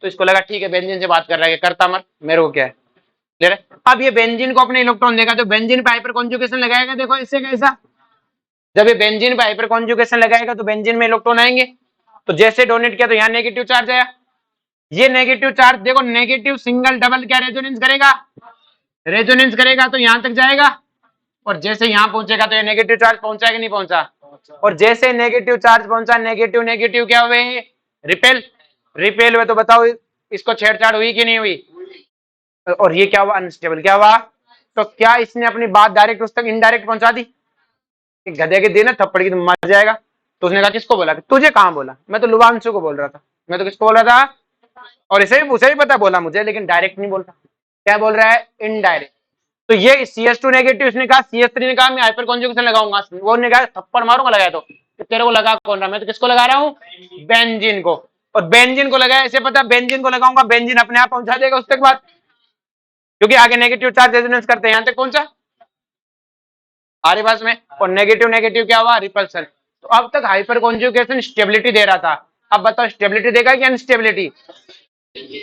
तो इसको लगा ठीक है बेंजीन से बात कर रहा है, करता मत, मेरे को क्या है। क्लियर है? अब ये बेंजीन को अपने इलेक्ट्रॉन देगा, तो बेंजीन पे हाइपर कॉन्जुगेशन लगाएगा, देखो इससे कैसा, जब ये बेंजीन पे हाइपर कॉन्जुगेशन लगाएगा तो बेंजीन में इलेक्ट्रॉन आएंगे, तो जैसे डोनेट किया तो यहाँ नेगेटिव चार्ज आया। ये नेगेटिव चार्ज देखो, नेगेटिव सिंगल डबल क्या रेजोनेंस करेगा? रेजोनेंस करेगा, तो यहां तक जाएगा, और जैसे यहां पहुंचेगा तो ये नेगेटिव चार्ज पहुंचा कि नहीं पहुंचा? और जैसे नेगेटिव चार्ज पहुंचा, नेगेटिव नेगेटिव क्या हुए? रिपेल, रिपेल हुए। तो बताओ इसको छेड़छाड़ हुई कि नहीं हुई? और ये क्या हुआ? अनस्टेबल। क्या हुआ? तो क्या इसने अपनी बात डायरेक्ट उस तक इनडायरेक्ट पहुंचा दी? गधे के दिन थप्पड़ की तो मर जाएगा। तो उसने कहा किसको बोला? तुझे कहां बोला? मैं तो लुभांशु को बोल रहा था। मैं तो किसको बोल रहा था? और इसे भी उसे भी पता बोला मुझे, लेकिन डायरेक्ट नहीं बोलता। क्या बोल रहा है? इनडायरेक्ट। तो ये CH2 नेगेटिव, इसने कहा, CH3 ने कहा मैं हाइपर कॉन्जुगेशन लगाऊंगा, वो ने कहा थप्पड़ मारूंगा, लगाया तो तेरे को लगा कौन रहा? मैं तो किसको लगा रहा हूँ? बेंजीन को। और बेंजीन को लगाया, इसे पता बेंजीन को लगाऊंगा, बेंजीन अपने आप पहुंचा देगा उस तक बात, क्योंकि आगे नेगेटिव चार्ज रेजोनेंस करते हैं, यहां तक पहुंचा। आ रही बात में, और नेगेटिव नेगेटिव क्या हुआ, रिपल्सन। तो अब तक हाइपर कॉन्जुगेशन स्टेबिलिटी दे रहा था, अब बताओ स्टेबिलिटी देगा कि अनस्टेबिलिटी।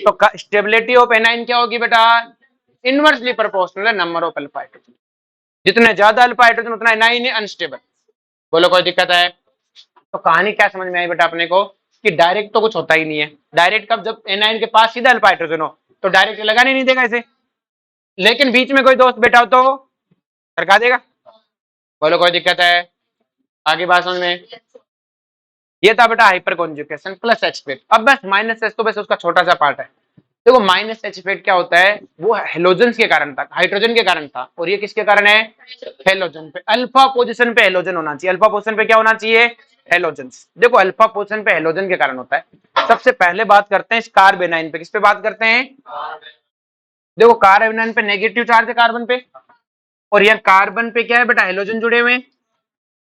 तो स्टेबिलिटी ऑफ एनाइन क्या होगी बेटा, इनवर्सली प्रोपोर्शनल है नंबर ऑफ अल्फा हाइड्रोजन, जितने ज्यादा अल्फा हाइड्रोजन उतना एनाइन अनस्टेबल। बोलो कोई दिक्कत है। तो कहानी क्या समझ में आई बेटा अपने को, कि डायरेक्ट तो कुछ होता ही नहीं है। डायरेक्ट कब, जब एनाइन के पास सीधा अल्फा हाइड्रोजन हो, तो डायरेक्ट लगाने नहीं देगा इसे, लेकिन बीच में कोई दोस्त बैठा हो तो सरका देगा। बोलो कोई दिक्कत है, आगे बात समझ में। ये था बेटा hyper conjugation plus H effect. अब बस माइनस एच तो बस उसका छोटा सा पार्ट है। देखो माइनस एच इफेक्ट क्या होता है, वो हेलोजन के कारण था, हाइड्रोजन के कारण था, और ये किसके कारण है, हेलोजन पे। अल्फा पोजीशन पे हेलोजन होना चाहिए, अल्फा पोजीशन पे क्या होना चाहिए, हेलोजन। देखो अल्फा पोजीशन पे हेलोजन के कारण होता है। सबसे पहले बात करते हैं इस कार्बेनाइन पे, किस पे बात करते हैं। देखो कार्बेनाइन पे नेगेटिव चार्ज है कार्बन पे, और यहाँ कार्बन पे क्या है बेटा, हेलोजन जुड़े हुए हैं।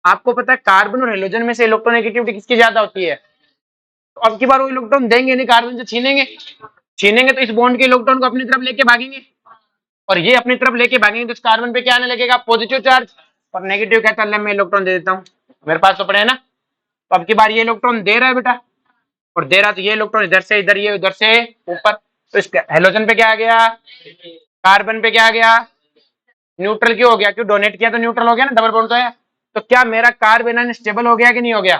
आपको पता है कार्बन और हेलोजन में से इलेक्ट्रोनेगेटिविटी किसकी ज्यादा होती है। तो अब की बार वो इलेक्ट्रॉन देंगे नहीं, कार्बन से छीनेंगे, छीनेंगे तो इस बॉन्ड के इलेक्ट्रॉन को अपनी तरफ लेके भागेंगे, और ये अपनी तरफ लेके भागेंगे तो इस कार्बन पे क्या आने लगेगा, पॉजिटिव चार्ज। और नेगेटिव कहता है मैं इलेक्ट्रॉन दे देता हूँ, मेरे पास तो पड़े है ना। तो अब की बार ये इलेक्ट्रॉन दे रहा है बेटा, और दे रहा तो ये इलेक्ट्रॉन इधर से इधर, ये उधर से ऊपर, तो इस हेलोजन पे क्या आ गया, कार्बन पे क्या आ गया, न्यूट्रल क्यों हो गया, क्यों डोनेट किया तो न्यूट्रल हो गया ना, डबल बॉन्ड तो है। तो क्या मेरा कार्बन स्टेबल हो गया कि नहीं हो गया,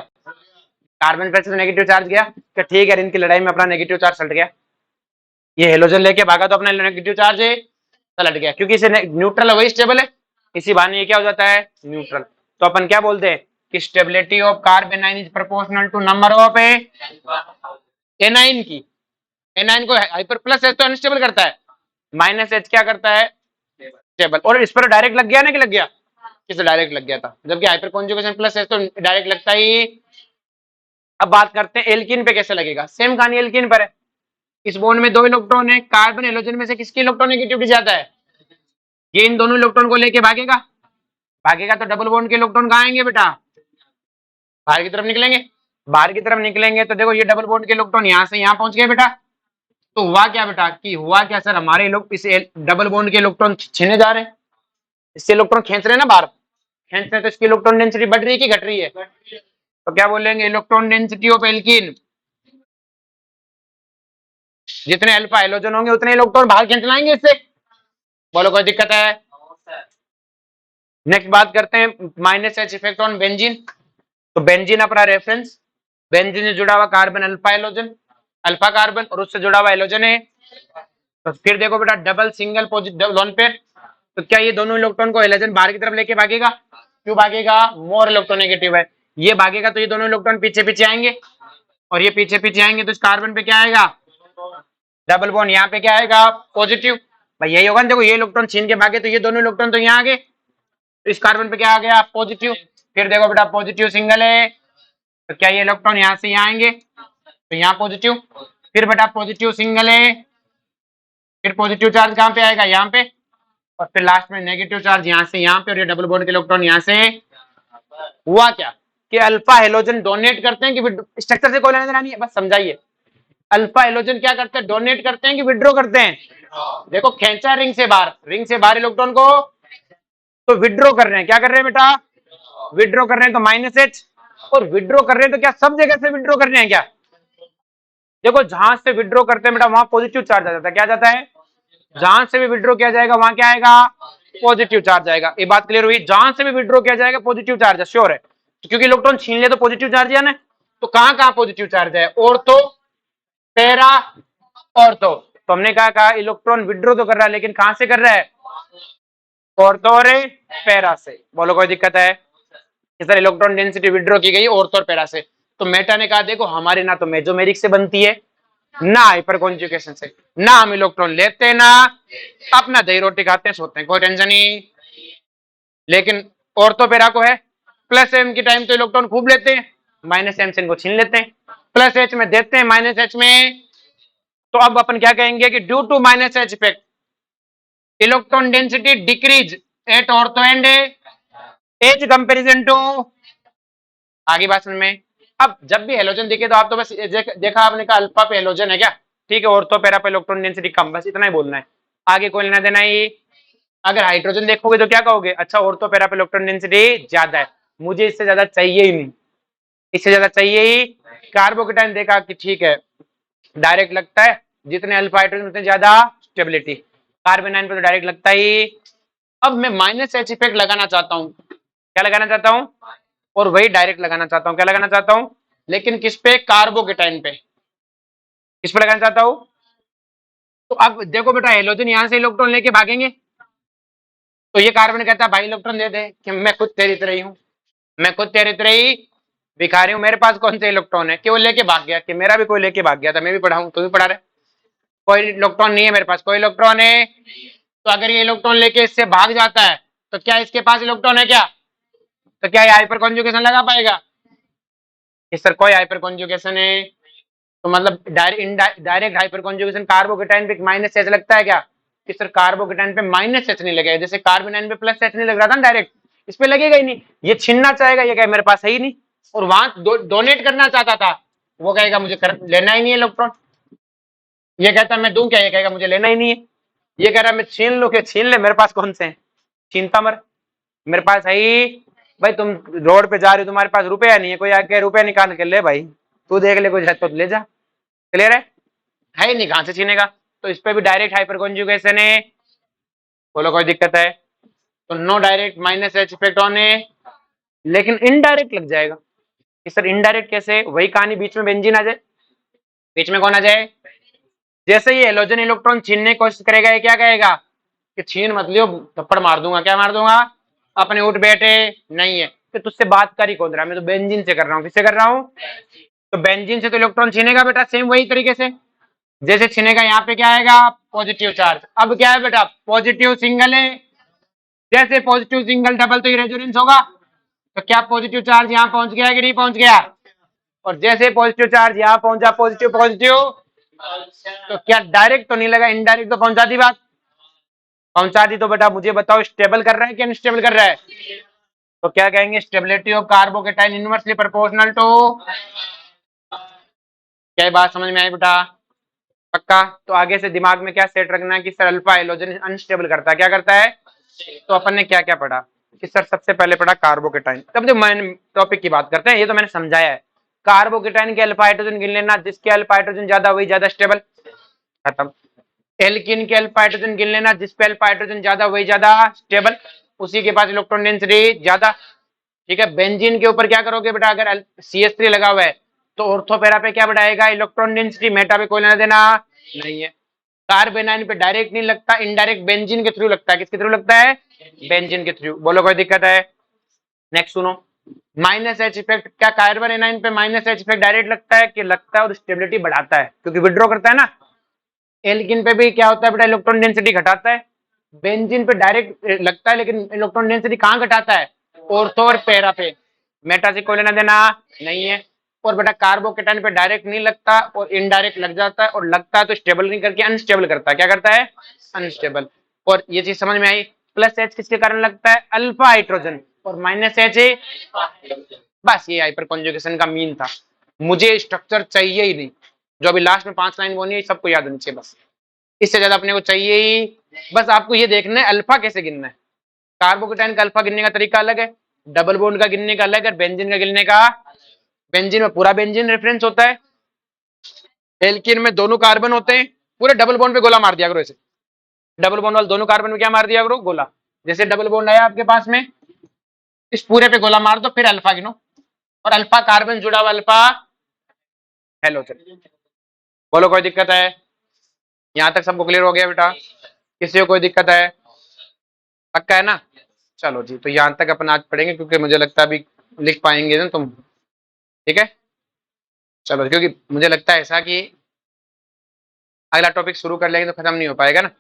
कार्बन पे से नेगेटिव चार्ज गया, क्या ठीक है, इनकी लड़ाई में अपना नेगेटिव चार्ज सल्ट गया, ये हेलोजन लेके भागा तो अपना नेगेटिव चार्ज पलट गया, क्योंकि इसे न्यूट्रल है वही स्टेबल है, इसी बहाने ये क्या हो जाता है, न्यूट्रल। तो अपन क्या बोलते हैं कि stability of carbanion is proportional to number of anion की। एनाइन को हाइपर प्लस एच तो अनस्टेबल करता है, माइनस एच क्या करता है, स्टेबल। और इस पर डायरेक्ट लग गया ना, कि लग गया, किसे डायरेक्ट लग गया था, जबकि हाइपर कॉन्जुगेशन प्लस एच तो डायरेक्ट लगता ही। अब बात करते हैं एल्कीन पे कैसे लगेगा, सेम कहानी एल्कीन पर है। इस बॉन्ड में दो इलेक्ट्रॉन है, कार्बन हेलोजन में से किसकी इलेक्ट्रॉन नेगेटिविटी ज्यादा है, ये इन दोनों इलेक्ट्रॉन को लेके भागेगा, भागेगा तो डबल बॉन्ड के इलेक्ट्रॉन कहाँ आएंगे बेटा, बाहर की तरफ निकलेंगे। बाहर की तरफ निकलेंगे तो देखो ये डबल बॉन्ड के इलेक्ट्रॉन यहाँ से यहाँ पहुंच गए बेटा। तो हुआ क्या बेटा, कि हुआ क्या सर, हमारे लोग इस डबल बॉन्ड के इलेक्ट्रॉन छीने जा रहे हैं, इससे इलेक्ट्रॉन खींच रहे हैं ना बाहर, खींच रहे हैं, तो इसकी इलेक्ट्रॉन डेंसिटी बढ़ रही है कि घट रही है, तो क्या बोलेंगे, इलेक्ट्रॉन डेंसिटी ऑफ एल्कीन। जितने अल्फा हेलोजन होंगे उतने इलेक्ट्रॉन बाहर खींच लाएंगे इससे। बोलो कोई दिक्कत है। नेक्स्ट बात करते हैं minus H effect on benzene. तो बेंजीन अपना रेफरेंस, बेंजीन से जुड़ा हुआ carbon alpha halogen, alpha carbon, और उससे जुड़ा हुआ हेलोजन है। तो फिर देखो बेटा double single positive lone pair, तो क्या ये दोनों इलेक्ट्रॉन को हेलोजन बाहर की तरफ लेके भागेगा, क्यों भागेगा, मोर इलेक्ट्रोनेगेटिव है, ये भागेगा तो ये दोनों इलेक्ट्रॉन पीछे पीछे आएंगे, और ये पीछे पीछे आएंगे तो इस कार्बन पे क्या आएगा, डबल बॉन्ड, यहाँ पे क्या आएगा, पॉजिटिव। भाई यही होगा ना, देखो ये इलेक्ट्रॉन छीन के भागे तो ये दोनों इलेक्ट्रॉन तो यहाँ आ गए, तो इस कार्बन पे क्या आ गया, पॉजिटिव। फिर देखो बेटा पॉजिटिव सिंगल है, तो क्या ये इलेक्ट्रॉन यहाँ से यहाँ आएंगे, तो यहाँ पॉजिटिव। फिर बेटा पॉजिटिव सिंगल है, फिर पॉजिटिव चार्ज कहाँ पे आएगा, यहाँ पे, और फिर लास्ट में नेगेटिव चार्ज यहाँ से यहाँ पे, और ये डबल बॉन्ड के इलेक्ट्रॉन यहाँ से। हुआ क्या कि अल्फा हेलोजन डोनेट करते हैं कि स्ट्रक्चर से कोई लेना देना नहीं है, बस समझाइए। अल्फा हेलोजन क्या करते हैं, डोनेट करते हैं कि विड्रॉ करते हैं। देखो खेचा रिंग से बाहर, रिंग से बाहर इलेक्ट्रॉन को, तो विड्रॉ कर रहे हैं, क्या कर रहे हैं बेटा, विड्रॉ कर रहे हैं, तो माइनस एच। और विड्रॉ कर रहे हैं तो क्या सब जगह से विड्रॉ कर रहे हैं क्या, देखो जहां से विड्रॉ करते हैं बेटा वहां पॉजिटिव चार्ज आ जाता है, क्या जाता है, जहां से भी विड्रॉ किया जाएगा वहां क्या आएगा, पॉजिटिव चार्ज आएगा। ये बात क्लियर हुई, जहां से भी विड्रॉ किया जाएगा पॉजिटिव चार्ज है, श्योर है, तो क्योंकि इलेक्ट्रॉन छीन ले तो पॉजिटिव चार्ज है ना। तो कहां कहां पॉजिटिव चार्ज है, ऑर्थो, पैरा, ऑर्थो। तो हमने कहा इलेक्ट्रॉन विड्रॉ तो कर रहा है, लेकिन कहां से कर रहा है, ऑर्थो और पैरा से। बोलो कोई दिक्कत है, सर इलेक्ट्रॉन डेंसिटी विड्रॉ की गई ऑर्थो और पैरा से। तो मेटा ने कहा देखो हमारी ना तो मेजोमेरिक से बनती है, ना हाइपर कॉन्जुगेशन से, ना हम इलेक्ट्रॉन लेते ना अपना दही रोटी खाते हैं सोते हैं, कोई टेंशन नहीं। लेकिन ऑर्थो पैरा को है, प्लस एम की टाइम तो इलेक्ट्रॉन खूब लेते हैं, माइनस एम से इनको छीन लेते हैं, प्लस एच में देते हैं, माइनस एच में। तो अब अपन क्या कहेंगे कि due to minus H effect electron density decrease at ortho and H comparison to. आगे बात समझ में। अब जब भी हेलोजन दिखे तो आप तो बस देखा आपने कहा अल्फा पे हेलोजन है क्या, ठीक है, ऑर्थो पैरा पे इलेक्ट्रॉन डेंसिटी कम, बस इतना ही बोलना है, आगे कोई लेना देना ही। अगर हाइड्रोजन देखोगे तो क्या कहोगे, अच्छा ऑर्थो पैरा पे इलेक्ट्रॉन डेंसिटी ज्यादा है, मुझे इससे ज्यादा चाहिए ही नहीं, इससे ज्यादा चाहिए ही। कार्बोकेटाइन देखा कि ठीक है डायरेक्ट लगता है, जितने अल्फा हाइड्रोजन उतने ज्यादा स्टेबिलिटी, कार्बोनाइन पे तो डायरेक्ट लगता ही। अब मैं माइनस एच इफेक्ट लगाना चाहता हूँ, क्या लगाना चाहता हूँ, और वही डायरेक्ट लगाना चाहता हूँ, क्या लगाना चाहता हूँ, लेकिन किस पे, कार्बोकेटाइन पे, किस पे लगाना चाहता हूँ। तो अब देखो बेटा हेलोजन यहां से इलेक्ट्रॉन लेके भागेंगे, तो ये कार्बन कहता है भाई इलेक्ट्रॉन दे दे, कि मैं खुद तेरी तरह ही हूँ, मैं खुद तेरी तरह ही भिखारी हूँ, मेरे पास कौन से इलेक्ट्रॉन है, कि वो लेके भाग गया, कि मेरा भी कोई लेके भाग गया था, मैं भी पढ़ा हूँ, तू भी पढ़ा रहे, कोई इलेक्ट्रॉन नहीं है मेरे पास, कोई इलेक्ट्रॉन है। तो अगर ये इलेक्ट्रॉन लेके इससे भाग जाता है तो क्या इसके पास इलेक्ट्रॉन है क्या, तो क्या ये हाइपर कॉन्जुगेशन लगा पाएगा, कि सर कोई हाइपर कॉन्जुगेशन है, तो मतलब डायरेक्ट हाइपर कॉन्जुगेशन कार्बोकेटाइन पे माइनस एच लगता है क्या, कि सर कार्बोकेटाइन पे माइनस एच नहीं लगेगा, जैसे कार्बोनाइन पे प्लस एच नहीं लग रहा था ना डायरेक्ट, इस पे लगेगा ही नहीं, ये छीनना चाहेगा, ये कहे मेरे पास है ही नहीं, और वहां डोनेट करना चाहता था, वो कहेगा मुझे लेना ही नहीं है इलेक्ट्रॉन, ये कहता मैं दूं क्या, ये कहेगा मुझे लेना ही नहीं है, ये कह रहा मैं छीन लू, क्या छीन ले, मेरे पास कौन से हैं, छीनता मर, मेरे पास है ही। भाई तुम रोड पे जा रहे हो, तुम्हारे पास रुपया नहीं है, कोई आके रुपया निकाल के ले भाई, तू देख ले कुछ है तो ले जा, क्लियर है ही नहीं, कहां से छीनेगा। तो इस पे भी डायरेक्ट हाइपर कॉन्जुगेशन है, बोलो कोई दिक्कत है, तो no direct minus H effect on है, लेकिन इनडायरेक्ट लग जाएगा, कि सर इनडायरेक्ट कैसे, वही कहानी, बीच में बेंजीन आ जाए, बीच में कौन आ जाए, जैसे ही हेलोजन इलेक्ट्रॉन छीनने की कोशिश करेगा, ये क्या कहेगा कि छीन मत लियो, थप्पड़ मार दूंगा, क्या मार दूंगा, अपने उठ बैठे, नहीं है तो तुझसे बात कर ही कौन रहा है, मैं तो बेंजीन से कर रहा हूँ, किससे कर रहा हूँ, तो बेंजीन से तो इलेक्ट्रॉन छीनेगा बेटा, सेम वही तरीके से, जैसे छीनेगा यहाँ पे क्या आएगा, पॉजिटिव चार्ज, अब क्या है बेटा, पॉजिटिव सिंगल है, जैसे पॉजिटिव सिंगल डबल तो ये रेजोनेंस होगा, तो क्या पॉजिटिव चार्ज यहाँ पहुंच गया कि नहीं पहुंच गया, और जैसे पॉजिटिव चार्ज यहाँ पहुंचा, पॉजिटिव पॉजिटिव, तो क्या डायरेक्ट तो नहीं लगा, इनडायरेक्ट तो पहुंचा दी बात, पहुंचा दी, तो बेटा मुझे बताओ स्टेबल कर रहा है कि अनस्टेबल कर रहा है, तो क्या कहेंगे, stability of carbocation inversely proportional to, क्या बात समझ में आई बेटा, पक्का। तो आगे से दिमाग में क्या सेट रखना है कि सर अल्फा हाइड्रोजन अनस्टेबल करता है, क्या करता है, तो अपन ने क्या क्या पढ़ा, कि सर सबसे पहले पढ़ा कार्बोकेटाइन, तब जो मेन टॉपिक की बात करते हैं, ये तो मैंने समझाया है, कार्बोकेटाइन के अल्फा हाइड्रोजन गिन लेना, जिसके अल्फा हाइड्रोजन ज्यादा वही ज्यादा स्टेबल, खत्म। एल्किन के अल्फा हाइड्रोजन गिन लेना, जिस पे अल्फा हाइड्रोजन ज्यादा वही ज्यादा स्टेबल, उसी के पास इलेक्ट्रॉन डेंसिटी ज्यादा, ठीक है। बेंजीन के ऊपर क्या करोगे बेटा, अगर CH3 लगा हुआ है तो ऑर्थोपेरा पे क्या बढ़ाएगा, इलेक्ट्रॉन डेंसिटी, मेटा पे कोई लेना देना नहीं है। कार्बेनाइन पे डायरेक्ट नहीं लगता, इनडायरेक्ट बेंजीन के थ्रू लगता है, किसके थ्रू लगता है, बेंजीन के थ्रू, बोलो कोई दिक्कत है। नेक्स्ट सुनो, माइनस एच इफेक्ट, क्या कार्बन एनाइन पे माइनस एच इफेक्ट डायरेक्ट लगता है, कि लगता है और स्टेबिलिटी बढ़ाता है, क्योंकि विड्रॉ करता है ना। एल्किन पे भी क्या होता है बेटा, इलेक्ट्रॉन डेंसिटी घटाता है, बेंजीन पे डायरेक्ट लगता है लेकिन इलेक्ट्रॉन डेंसिटी कहाँ घटाता है, ऑर्थो और पैरा पे, मेटा से कोई लेना देना नहीं है। और बेटा कार्बोकेटाइन पे डायरेक्ट नहीं लगता और इनडायरेक्ट लग जाता है, और लगता है तो स्टेबल नहीं करके अनस्टेबल करता है, क्या करता है, अनस्टेबल। और ये चीज समझ में आई, प्लस एच किसके कारण लगता है, अल्फा हाइड्रोजन, और माइनस एच है, बस ये हाइपर कॉन्जुगेशन का मीन था, मुझे स्ट्रक्चर चाहिए ही नहीं, जो अभी लास्ट में 5 लाइन बोनी है सबको याद होनी चाहिए, बस इससे ज्यादा अपने को चाहिए ही। बस आपको ये देखना है अल्फा कैसे गिनना है, कार्बोकेटाइन का अल्फा गिनने का तरीका अलग है, डबल बॉन्ड का गिनने का अलग है, बेंजीन का गिनने का, बेंजीन में पूरा बेंजीन रेफरेंस होता है, एल्कीन में दोनों कार्बन होते हैं, पूरे डबल बॉन्ड पे गोला मार दिया करो, ऐसे डबल बॉन्ड वाले दोनों कार्बन में क्या मार दिया करो, गोला, जैसे डबल बॉन्ड आया आपके पास में, इस पूरे पे गोला मार दो, फिर अल्फा गिनो, और अल्फा कार्बन जुड़ा हुआ अल्फा हेलोजन, बोलो कोई दिक्कत है, यहाँ तक सबको क्लियर हो गया बेटा, किसी को कोई दिक्कत है, पक्का है ना। चलो जी, तो यहाँ तक अपन आज पढ़ेंगे, क्योंकि मुझे लगता है अभी लिख पाएंगे ना तुम, ठीक है। चलो, क्योंकि मुझे लगता है ऐसा कि अगला टॉपिक शुरू कर लेंगे तो खत्म नहीं हो पाएगा ना।